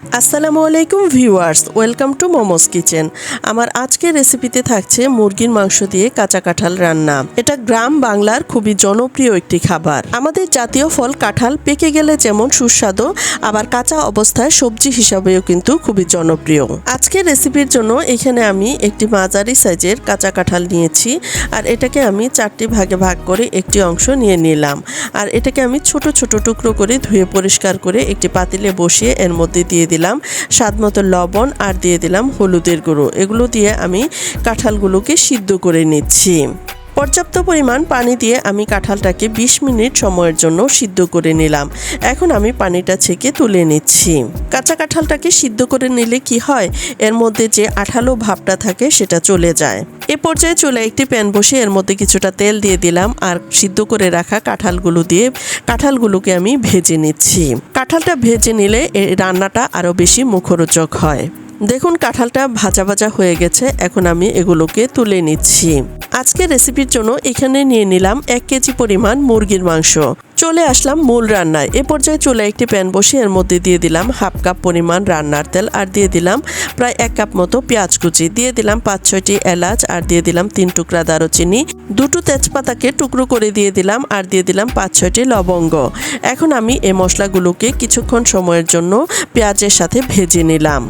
আসসালামু আলাইকুম viewers, welcome to momos kitchen. আমার আজকের রেসিপিতে থাকছে মুরগির মাংস দিয়ে কাঁচা কাঁঠাল রান্না। এটা গ্রাম বাংলার খুবই জনপ্রিয় একটি খাবার। আমাদের জাতীয় ফল কাঁঠাল পেকে গেলে যেমন সুস্বাদু, আবার কাঁচা অবস্থায় সবজি হিসাবেও কিন্তু খুবই জনপ্রিয়। আজকের রেসিপির জন্য এখানে আমি একটি মাঝারি সাইজের কাঁচা কাঁঠাল নিয়েছি, আর এটাকে আমি 4টি ভাগে ভাগ করে একটি অংশ নিয়ে নিলাম। আর এটাকে আমি ছোট ছোট টুকরো করে ধুয়ে পরিষ্কার করে একটি পাতিলে বসিয়ে এর মধ্যে দিয়ে দিলাম স্বাদমতো লবণ আর দিয়ে দিলাম হলুদের গুঁড়ো। এগুলো দিয়ে আমি কাঁঠালগুলোকে সিদ্ধ করে নিচ্ছি। পর্যাপ্ত পরিমাণ পানি দিয়ে আমি কাঁঠালটাকে 20 মিনিট সময়ের জন্য সিদ্ধ করে নিলাম। এখন আমি পানিটা ছেঁকে তুলে নিচ্ছি। কাঁচা কাঁঠালটাকে সিদ্ধ করে নিলে কি হয়, এর মধ্যে যে আঠালো ভাবটা থাকে সেটা চলে যায়। এ পর্যায়ে চুলায় একটি প্যান বসে এর মধ্যে কিছুটা তেল দিয়ে দিলাম, আর সিদ্ধ করে রাখা কাঁঠালগুলোকে আমি ভেজে নিচ্ছি। কাঁঠালটা ভেজে নিলে এই রান্নাটা আরও বেশি মুখরোচক হয়। দেখুন কাঁঠালটা ভাজা ভাজা হয়ে গেছে, এখন আমি এগুলোকে তুলে নিচ্ছি। আজকের রেসিপির জন্য এখানে নিয়ে নিলাম 1 কেজি পরিমাণ মুরগির মাংস। চলে আসলাম মূল রান্নায়। এ পর্যায়ে চুলায় একটি প্যান বসে এর মধ্যে দিয়ে দিলাম 1/2 কাপ পরিমাণ রান্নার তেল, আর দিয়ে দিলাম প্রায় 1 কাপ মতো পেঁয়াজ কুচি, দিয়ে দিলাম 5-6টি এলাচ, আর দিয়ে দিলাম 3 টুকরা দারুচিনি, 2টো তেজপাতাকে টুকরো করে দিয়ে দিলাম, আর দিয়ে দিলাম 5-6টি লবঙ্গ। এখন আমি এই মশলাগুলোকে কিছুক্ষণ সময়ের জন্য পেঁয়াজের সাথে ভেজে নিলাম।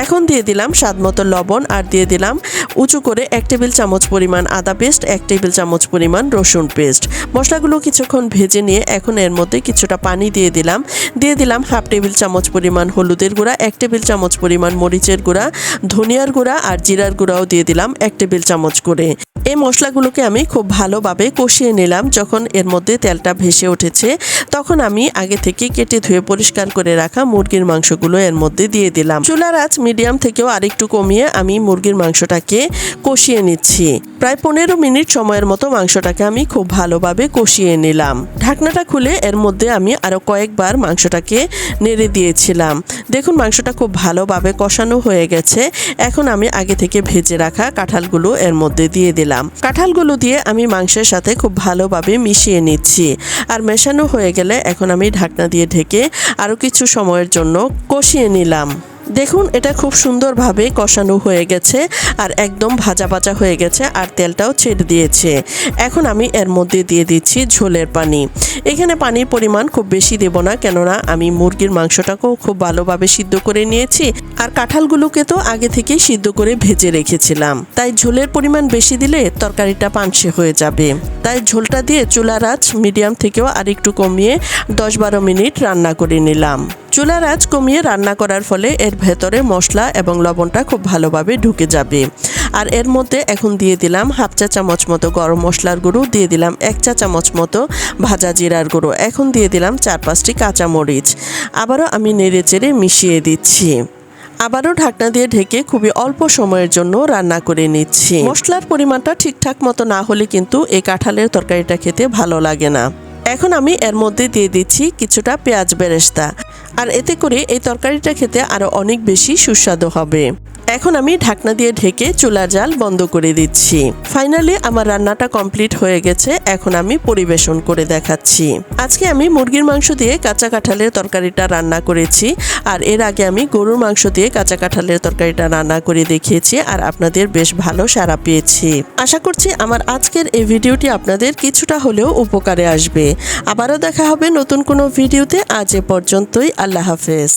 এখন দিয়ে দিলাম স্বাদমতো লবণ, আর দিয়ে দিলাম উঁচু করে 1 টেবিল চামচ পরিমাণ আদা পেস্ট, 1 টেবিল চামচ পরিমাণ রসুন পেস্ট। মশলাগুলো কিছুক্ষণ ভেজে নিয়ে এখন এর মধ্যে কিছুটা পানি দিয়ে দিলাম। 1/2 টেবিল চামচ পরিমাণ হলুদের গুঁড়া, 1 টেবিল চামচ পরিমাণ মরিচের গুঁড়া, ধনিয়ার গুঁড়া আর জিরার গুঁড়াও দিয়ে দিলাম 1 টেবিল চামচ করে। এই মশলাগুলোকে আমি খুব ভালোভাবে কষিয়ে নিলাম। যখন এর মধ্যে তেলটা ভেসে উঠেছে, তখন আমি আগে থেকে কেটে ধুয়ে পরিষ্কার করে রাখা মুরগির মাংসগুলো এর মধ্যে দিয়ে দিলাম। চুলার আঁচ মিডিয়াম থেকেও আরেকটু কমিয়ে আমি মুরগির মাংসটাকে কষিয়ে নিচ্ছি। প্রায় 15 মিনিট সময়ের মতো মাংসটাকে আমি খুব ভালোভাবে কষিয়ে নিলাম। ঢাকনাটা খুলে এর মধ্যে আমি আরও কয়েকবার মাংসটাকে নেড়ে দিয়েছিলাম। দেখুন মাংসটা খুব ভালোভাবে কষানো হয়ে গেছে। এখন আমি আগে থেকে ভেজে রাখা কাঁঠালগুলো এর মধ্যে দিয়ে দিলাম। কাঁঠালগুলো দিয়ে আমি মাংসের সাথে খুব ভালোভাবে মিশিয়ে নিচ্ছি। আর মেশানো হয়ে গেলে এখন আমি ঢাকনা দিয়ে ঢেকে আরও কিছু সময়ের জন্য কষিয়ে নিলাম। দেখুন এটা খুব সুন্দরভাবে কষানো হয়ে গেছে, আর একদম ভাজা ভাজা হয়ে গেছে, আর তেলটাও ছেড়ে দিয়েছে। এখন আমি এর মধ্যে দিয়ে দিচ্ছি ঝোলের পানি। এখানে পানির পরিমাণ খুব বেশি দেব না, কেননা আমি মুরগির মাংসটাকেও খুব ভালোভাবে সিদ্ধ করে নিয়েছি, আর কাঁঠালগুলোকে তো আগে থেকেই সিদ্ধ করে ভেজে রেখেছিলাম। তাই ঝোলের পরিমাণ বেশি দিলে তরকারিটা পানসে হয়ে যাবে। তাই ঝোলটা দিয়ে চুলার আঁচ মিডিয়াম থেকেও আরেকটু কমিয়ে 10-12 মিনিট রান্না করে নিলাম। চুলার আঁচ কমিয়ে রান্না করার ফলে এর ভেতরে মশলা এবং লবণটা খুব ভালোভাবে ঢুকে যাবে। আর এর মধ্যে এখন দিয়ে দিলাম 1/2 চা চামচ মতো গরম মশলার গুঁড়ো, দিয়ে দিলাম 1 চা চামচ মতো ভাজা জিরার গুঁড়ো, এখন দিয়ে দিলাম 4-5টি কাঁচামরিচ। আবারও আমি নেড়ে চেড়ে মিশিয়ে দিচ্ছি। আবারও ঢাকনা দিয়ে ঢেকে খুবই অল্প সময়ের জন্য রান্না করে নিচ্ছি। মশলার পরিমাণটা ঠিকঠাক মতো না হলে কিন্তু এই কাঁঠালের তরকারিটা খেতে ভালো লাগে না। এখন আমি এর মধ্যে দিয়ে দিচ্ছি কিছুটা পেঁয়াজ বেরেস্তা, আর এতে করে এই তরকারিটা খেতে আরও অনেক বেশি সুস্বাদু হবে। এখন আমি ঢাকনা দিয়ে ঢেকে চুলার জাল বন্ধ করে দিচ্ছি। ফাইনালি আমার রান্নাটা কমপ্লিট হয়ে গেছে। এখন আমি পরিবেশন করে দেখাচ্ছি। আজকে আমি মুরগির মাংস দিয়ে কাঁচা কাঁঠালের তরকারিটা রান্না করেছি, আর এর আগে আমি গরুর মাংস দিয়ে কাঁচা কাঁঠালের তরকারিটা রান্না করে দেখিয়েছি, আর আপনাদের বেশ ভালো সাড়া পেয়েছি। আশা করছি আমার আজকের এই ভিডিওটি আপনাদের কিছুটা হলেও উপকারে আসবে। আবারও দেখা হবে নতুন কোনো ভিডিওতে। আজ এ পর্যন্তই। আল্লাহ হাফেজ।